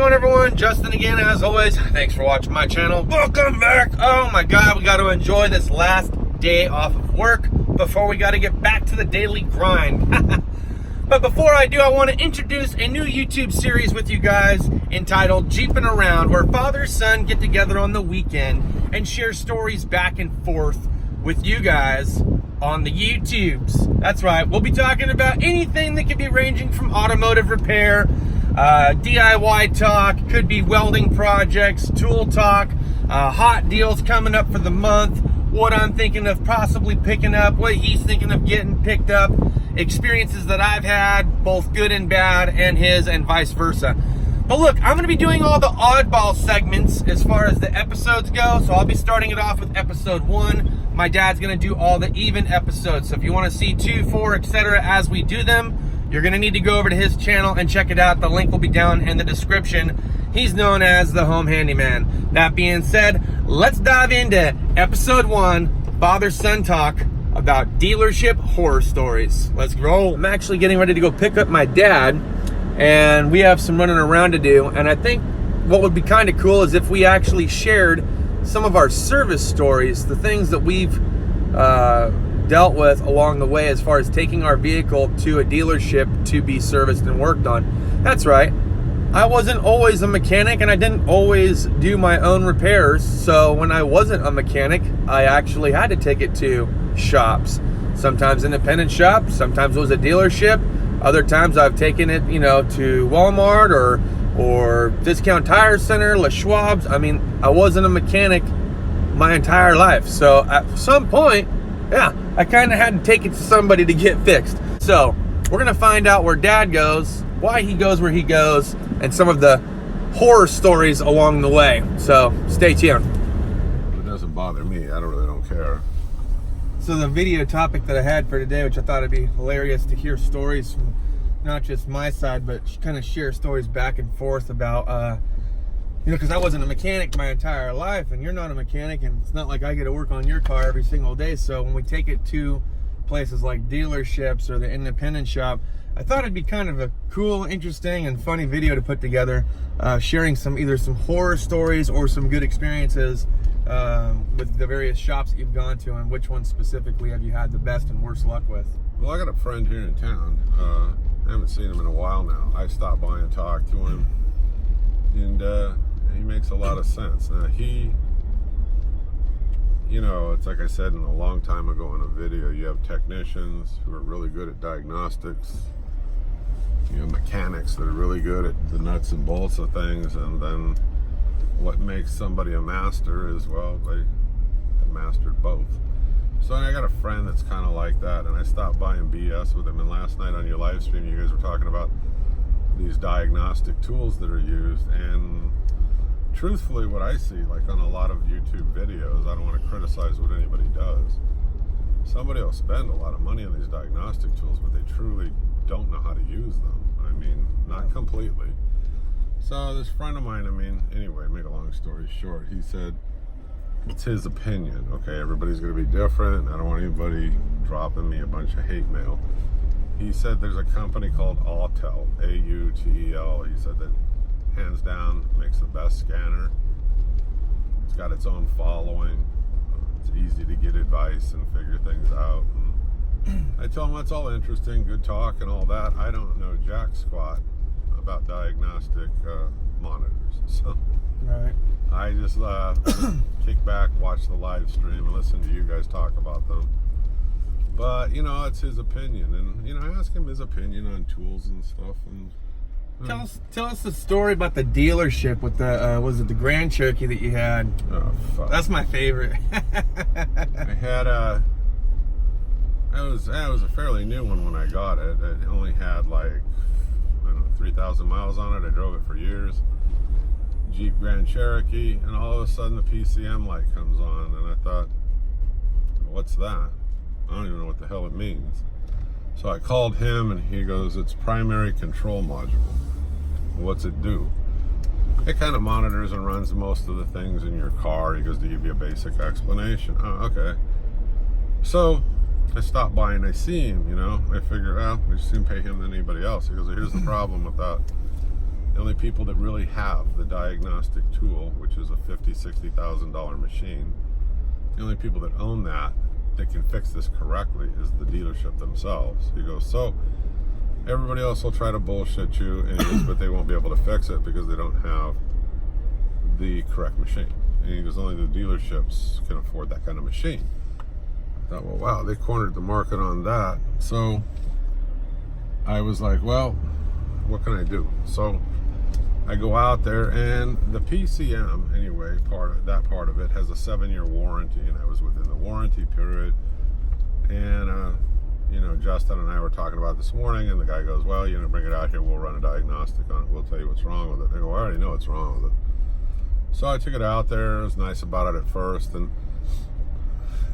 going, everyone? Justin again, as always. Thanks for watching my channel. Welcome back. Oh my God, we got to enjoy this last day off of work before we got to get back to the daily grind. But before I do, I want to introduce a new YouTube series with you guys entitled Jeepin' Around, where father and son get together on the weekend and share stories back and forth with you guys on the YouTubes. That's right, we'll be talking about anything that could be ranging from automotive repair, DIY talk, could be welding projects, tool talk, hot deals coming up for the month, what I'm thinking of possibly picking up, what he's thinking of getting picked up, experiences that I've had, both good and bad, and his, and vice versa. But look, I'm going to be doing all the oddball segments as far as the episodes go, so I'll be starting it off with episode 1. My dad's going to do all the even episodes, so if you want to see 2, 4, etc. as we do them, you're going to need to go over to his channel and check it out. The link will be down in the description. He's known as the Home Handyman. That being said, let's dive into episode 1, father-son talk about dealership horror stories. Let's roll. I'm actually getting ready to go pick up my dad, and we have some running around to do. And I think what would be kind of cool is if we actually shared some of our service stories, the things that we've dealt with along the way as far as taking our vehicle to a dealership to be serviced and worked on. That's right, I wasn't always a mechanic, and I didn't always do my own repairs. So when I wasn't a mechanic, I actually had to take it to shops, sometimes independent shops, sometimes it was a dealership, other times I've taken it, you know, to Walmart or Discount Tire Center, La Schwab's. I mean, I wasn't a mechanic my entire life, so at some point, yeah, I kind of had to take it to somebody to get fixed. So we're gonna find out where Dad goes, why he goes where he goes, and some of the horror stories along the way. So stay tuned. It doesn't bother me. I really don't care. So the video topic that I had for today, which I thought it'd be hilarious to hear stories from not just my side, but kind of share stories back and forth about, you know, because I wasn't a mechanic my entire life, and you're not a mechanic, and it's not like I get to work on your car every single day. So when we take it to places like dealerships or the independent shop, I thought it'd be kind of a cool, interesting, and funny video to put together, sharing either some horror stories or some good experiences with the various shops that you've gone to, and which ones specifically have you had the best and worst luck with. Well, I got a friend here in town. I haven't seen him in a while now. I stopped by and talked to him, and he makes a lot of sense. Now you know, it's like I said a long time ago in a video, you have technicians who are really good at diagnostics, you have mechanics that are really good at the nuts and bolts of things, and then what makes somebody a master is, well, they have mastered both. So I got a friend that's kind of like that, and I stopped by and BS with him, and last night on your live stream you guys were talking about these diagnostic tools that are used, and truthfully what I see, like on a lot of YouTube videos, I don't want to criticize what anybody does, somebody will spend a lot of money on these diagnostic tools, but they truly don't know how to use them. I mean, not completely. So this friend of mine, I mean, anyway, make a long story short, he said it's his opinion. Okay, everybody's going to be different. I don't want anybody dropping me a bunch of hate mail. He said there's a company called Autel, A-U-T-E-L. He said that hands down makes the best scanner. It's got its own following. It's easy to get advice and figure things out. And I tell him that's all interesting, good talk and all that. I don't know jack squat about diagnostic monitors. So Right. I just kick back, watch the live stream, and listen to you guys talk about them. But, you know, it's his opinion. And, you know, I ask him his opinion on tools and stuff. And Tell us the story about the dealership with the, was it the Grand Cherokee that you had? oh, fuck. That's my favorite. I had it was a fairly new one when I got it. It only had like, I don't know, 3,000 miles on it. I drove it for years. Jeep Grand Cherokee, and all of a sudden the PCM light comes on, and I thought, what's that? I don't even know what the hell it means. So I called him, and he goes, it's primary control module. What's it do? It kind of monitors and runs most of the things in your car. He goes, to give you a basic explanation. Oh, okay. So I stop by and I see him, you know. I figure, well, we just didn't pay him than anybody else. He goes, here's the problem with that. The only people that really have the diagnostic tool, which is a $50,000-$60,000 machine, the only people that own that can fix this correctly is the dealership themselves. He goes, so everybody else will try to bullshit you, and he goes, but they won't be able to fix it because they don't have the correct machine. And he goes, only the dealerships can afford that kind of machine. I thought, well, wow, they cornered the market on that. So I was like, well, what can I do? So I go out there, and the PCM, anyway, part of it has a 7-year warranty, and I was within the warranty period. And you know, Justin and I were talking about it this morning, and the guy goes, well, you know, bring it out here, we'll run a diagnostic on it, we'll tell you what's wrong with it. I go, I already know what's wrong with it. So I took it out there. It was nice about it at first, and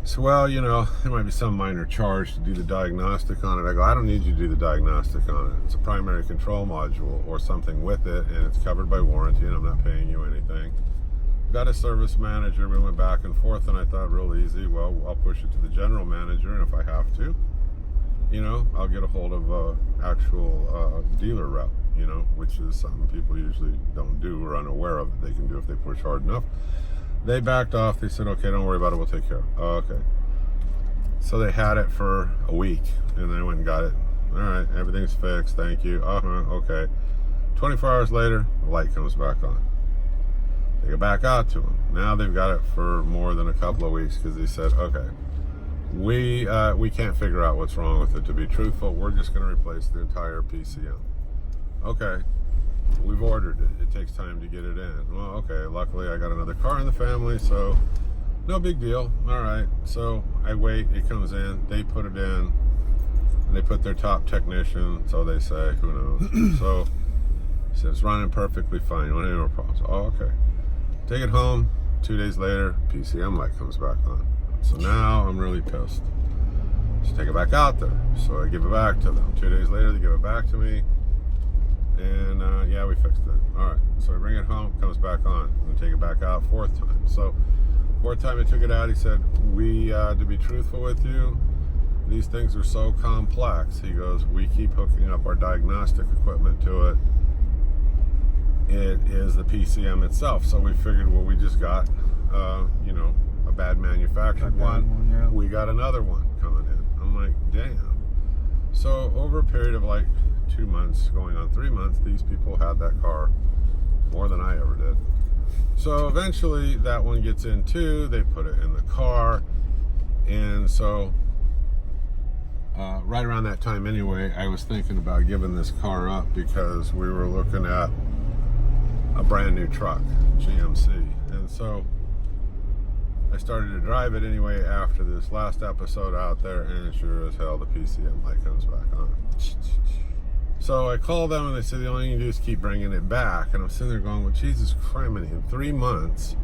so, well, you know, there might be some minor charge to do the diagnostic on it. I go, I don't need you to do the diagnostic on it. It's a primary control module or something with it, and it's covered by warranty, and I'm not paying you anything. Got a service manager. We went back and forth, and I thought, real easy. Well, I'll push it to the general manager, and if I have to, you know, I'll get a hold of actual dealer rep, you know, which is something people usually don't do or unaware of that they can do if they push hard enough. They backed off. They said, okay, don't worry about it. We'll take care of it. Oh, okay. So they had it for a week, and I went and got it. All right, everything's fixed. Thank you. Okay. 24 hours later, the light comes back on. They go back out to them. Now they've got it for more than a couple of weeks because they said, okay, we can't figure out what's wrong with it. To be truthful, we're just going to replace the entire PCM. Okay. We've ordered it. It takes time to get it in. Well, okay. Luckily, I got another car in the family, so no big deal. All right. So I wait. It comes in. They put it in. And they put their top technician, so they say. Who knows? So he says, it's running perfectly fine. You want any more problems? Oh, okay. Take it home. 2 days later, PCM light comes back on. So now I'm really pissed. So take it back out there. So I give it back to them. 2 days later, they give it back to me. And yeah, we fixed it. All right, so I bring it home, comes back on, and take it back out 4th time. So 4th time I took it out, he said, to be truthful with you, these things are so complex. He goes, we keep hooking up our diagnostic equipment to it. It is the PCM itself. So we figured, well, we just got, you know, a bad manufactured one. Yeah. We got another one coming in. I'm like, damn. So over a period of like 2 months, going on 3 months, these people had that car more than I ever did. So eventually that one gets in too. They put it in the car. And so right around that time anyway, I was thinking about giving this car up because we were looking at a brand new truck, GMC. And so I started to drive it anyway after this last episode out there, and sure as hell the PCM light comes back on. So I called them, and they said the only thing you can do is keep bringing it back. And I'm sitting there going, well, Jesus criminy, in 3 months,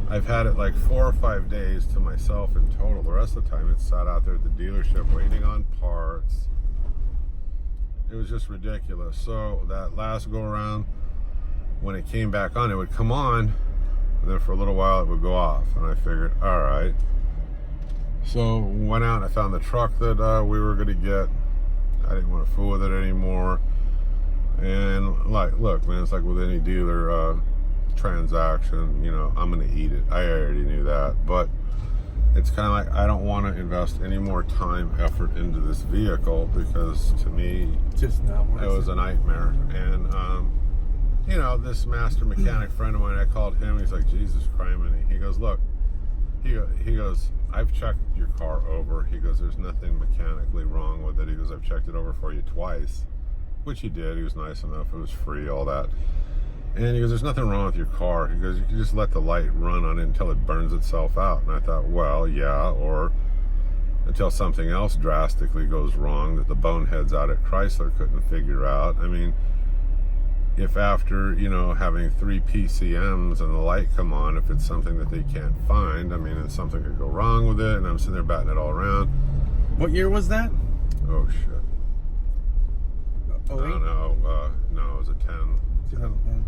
I've had it like 4 or 5 days to myself in total. The rest of the time, it's sat out there at the dealership waiting on parts. It was just ridiculous. So that last go around, when it came back on, it would come on, and then for a little while it would go off. And I figured, all right. So went out and I found the truck that we were going to get. I didn't want to fool with it anymore. And like, look, man, it's like with any dealer transaction, you know, I'm going to eat it. I already knew that. But it's kind of like, I don't want to invest any more time, effort into this vehicle because to me, just not worth it was a nightmare. And, you know, this master mechanic friend of mine, I called him. He's like, Jesus criminy. He goes, look, he goes, I've checked your car over. He goes, there's nothing mechanically wrong with it. He goes, I've checked it over for you twice, which he did. He was nice enough. It was free, all that. And he goes, there's nothing wrong with your car. He goes, you can just let the light run on it until it burns itself out. And I thought, well, yeah, or until something else drastically goes wrong that the boneheads out at Chrysler couldn't figure out. I mean, if after, you know, having 3 PCMs and the light come on, if it's something that they can't find, I mean, and something could go wrong with it, and I'm sitting there batting it all around. What year was that? Oh, shit. Oh, no, it was a 10. 2010.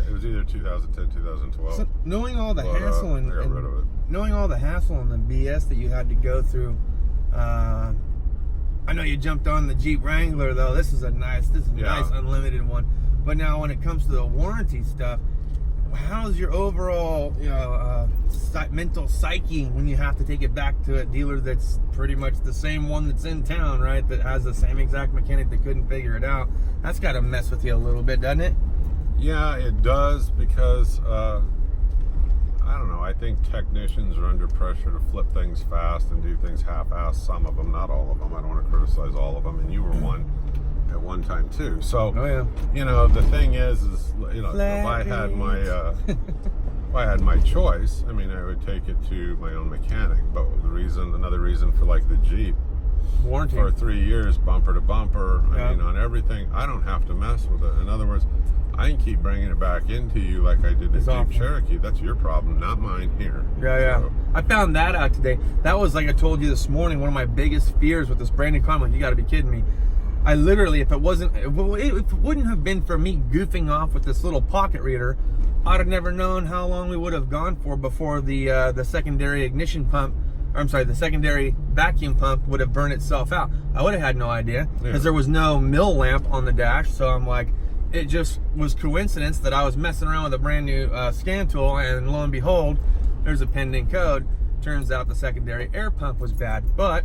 It was either 2010, 2012. So knowing all the hassle I got rid of it. Knowing all the hassle and the BS that you had to go through, I know you jumped on the Jeep Wrangler though. This is a nice unlimited one. But now when it comes to the warranty stuff, how's your overall, mental psyche when you have to take it back to a dealer that's pretty much the same one that's in town, right? That has the same exact mechanic that couldn't figure it out. That's got to mess with you a little bit, doesn't it? Yeah, it does, because I don't know. I think technicians are under pressure to flip things fast and do things half-assed. Some of them, not all of them. I don't want to criticize all of them, and you were one at one time too. So, the thing is, if I had my if I had my choice, I mean, I would take it to my own mechanic. But another reason for like the Jeep warranty for 3 years, bumper to bumper, I mean, on everything, I don't have to mess with it. In other words, I can keep bringing it back into you like I did the Jeep Cherokee. That's your problem, not mine here. Yeah. So, I found that out today. That was, like I told you this morning, one of my biggest fears with this brand new car. I'm like, you got to be kidding me. I literally, if it wouldn't have been for me goofing off with this little pocket reader, I'd have never known how long we would have gone for before the secondary ignition pump, or I'm sorry, the secondary vacuum pump would have burned itself out. I would have had no idea, because there was no mill lamp on the dash. So I'm like, it just was coincidence that I was messing around with a brand new scan tool, and lo and behold, there's a pending code. Turns out the secondary air pump was bad. But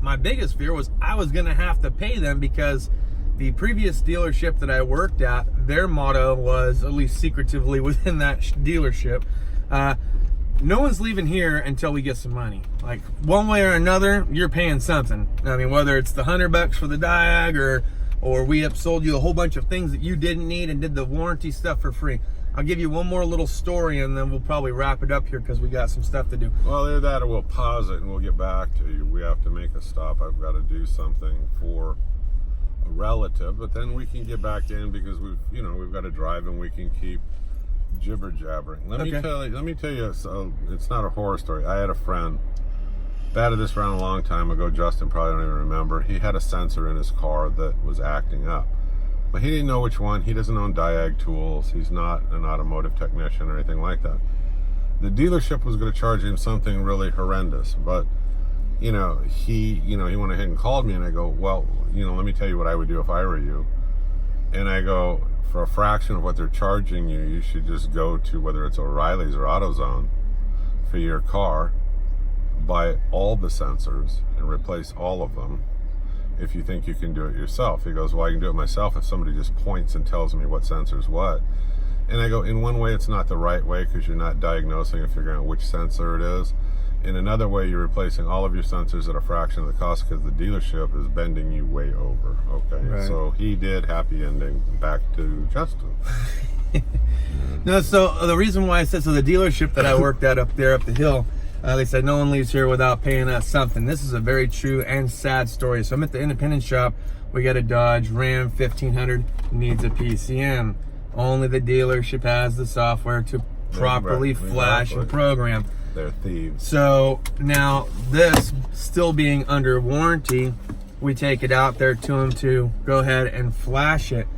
my biggest fear was I was gonna have to pay them, because the previous dealership that I worked at, their motto was, at least secretively within that dealership, no one's leaving here until we get some money. Like, one way or another, you're paying something. I mean, whether it's the $100 for the diag, or we upsold you a whole bunch of things that you didn't need and did the warranty stuff for free. I'll give you one more little story, and then we'll probably wrap it up here, because we got some stuff to do. Well, either that or we'll pause it and we'll get back to you. We have to make a stop. I've got to do something for a relative, but then we can get back in, because we've got to drive, and we can keep jibber jabbering. Let me tell you. So it's not a horror story. I had a friend, batted this around a long time ago. Justin probably don't even remember. He had a sensor in his car that was acting up, but he didn't know which one. He doesn't own diag tools. He's not an automotive technician or anything like that. The dealership was going to charge him something really horrendous, but he went ahead and called me, and I go, well, let me tell you what I would do if I were you. And I go, for a fraction of what they're charging you, you should just go to, whether it's O'Reilly's or AutoZone, for your car, buy all the sensors and replace all of them if you think you can do it yourself. He goes, well, I can do it myself if somebody just points and tells me what sensor's what. And I go, in one way, it's not the right way, because you're not diagnosing and figuring out which sensor it is. In another way, you're replacing all of your sensors at a fraction of the cost, because the dealership is bending you way over. Okay, right. So he did, happy ending. Back to Justin. No, so the reason why I said, so the dealership that I worked at up the hill, they said no one leaves here without paying us something. This is a very true and sad story. So I'm at the independent shop. We got a Dodge Ram 1500, needs a PCM. Only the dealership has the software to properly flash and program. They're thieves. So now, this still being under warranty, we take it out there to them to go ahead and flash it.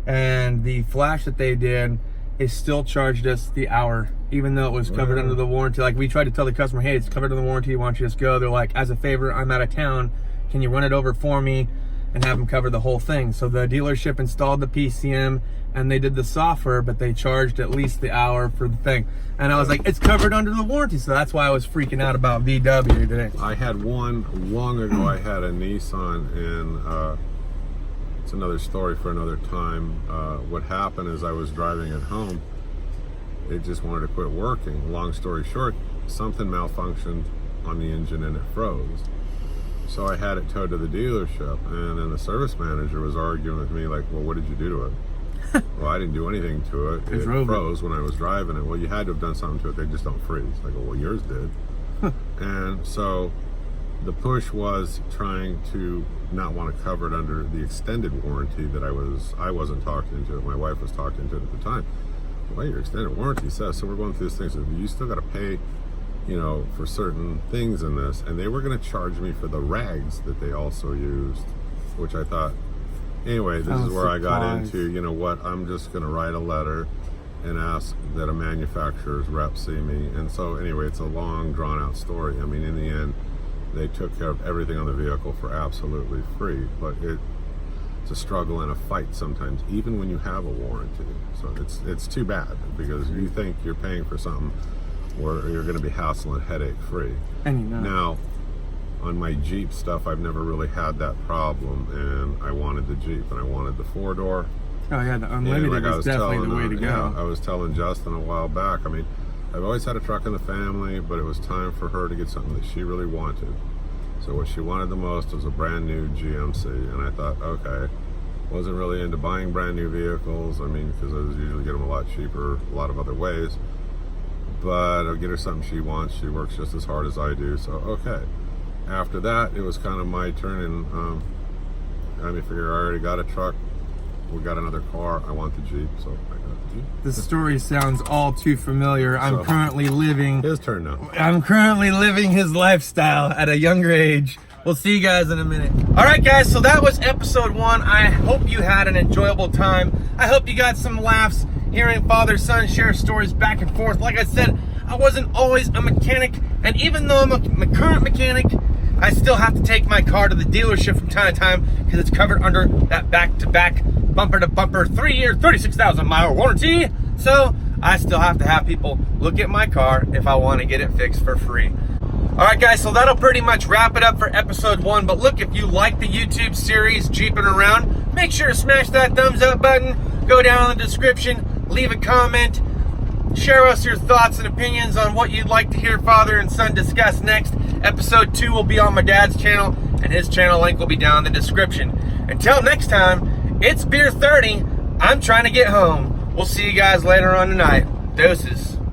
And the flash that they did, they still charged us the hour, even though it was covered under the warranty. Like, we tried to tell the customer, hey, it's covered under the warranty, why don't you just go? They're like, as a favor, I'm out of town. Can you run it over for me and have them cover the whole thing? So the dealership installed the PCM, and they did the software, but they charged at least the hour for the thing. And I was like, it's covered under the warranty. So that's why I was freaking out about VW today. I had one long ago. I had a Nissan, and it's another story for another time. What happened is, I was driving at home. It just wanted to quit working. Long story short, something malfunctioned on the engine and it froze. So I had it towed to the dealership, and then the service manager was arguing with me like, well, what did you do to it? Well, I didn't do anything to it. It froze when I was driving it. Well, you had to have done something to it. They just don't freeze. I go, well, yours did. And so the push was trying to not want to cover it under the extended warranty that I wasn't talking into it. My wife was talking into it at the time. Well, your extended warranty says, so we're going through this thing. So you still got to pay, for certain things in this. And they were going to charge me for the rags that they also used, which I thought, anyway, this is where I got into, I'm just going to write a letter and ask that a manufacturer's rep see me. And so anyway, it's a long, drawn out story. I mean, in the end, they took care of everything on the vehicle for absolutely free. But It's a struggle and a fight sometimes, even when you have a warranty. So it's too bad, because you think you're paying for something where you're going to be hassle and headache free. And you know. Now, on my Jeep stuff, I've never really had that problem, and I wanted the Jeep, and I wanted the 4-door. Oh yeah, the unlimited is definitely the way to go. I was telling Justin a while back, I mean, I've always had a truck in the family, but it was time for her to get something that she really wanted. So what she wanted the most was a brand new GMC, and I thought, okay, wasn't really into buying brand new vehicles, I mean, because I usually get them a lot cheaper a lot of other ways, but I'll get her something she wants. She works just as hard as I do, so okay. After that, it was kind of my turn, and I mean, figure I already got a truck, we got another car, I want the Jeep, so I got the Jeep. The story sounds all too familiar. I'm currently living... His turn now. I'm currently living his lifestyle at a younger age. We'll see you guys in a minute. All right, guys, so that was episode 1. I hope you had an enjoyable time. I hope you got some laughs hearing father-son share stories back and forth. Like I said, I wasn't always a mechanic, and even though I'm a current mechanic, I still have to take my car to the dealership from time to time because it's covered under that back-to-back, bumper-to-bumper, 3-year, 36,000-mile warranty. So I still have to have people look at my car if I want to get it fixed for free. All right, guys, so that'll pretty much wrap it up for episode 1. But look, if you like the YouTube series Jeepin' Around, make sure to smash that thumbs up button. Go down in the description, leave a comment, share us your thoughts and opinions on what you'd like to hear father and son discuss next. Episode 2 will be on my dad's channel, and his channel link will be down in the description. Until next time, it's Beer 30. I'm trying to get home. We'll see you guys later on tonight. Doses.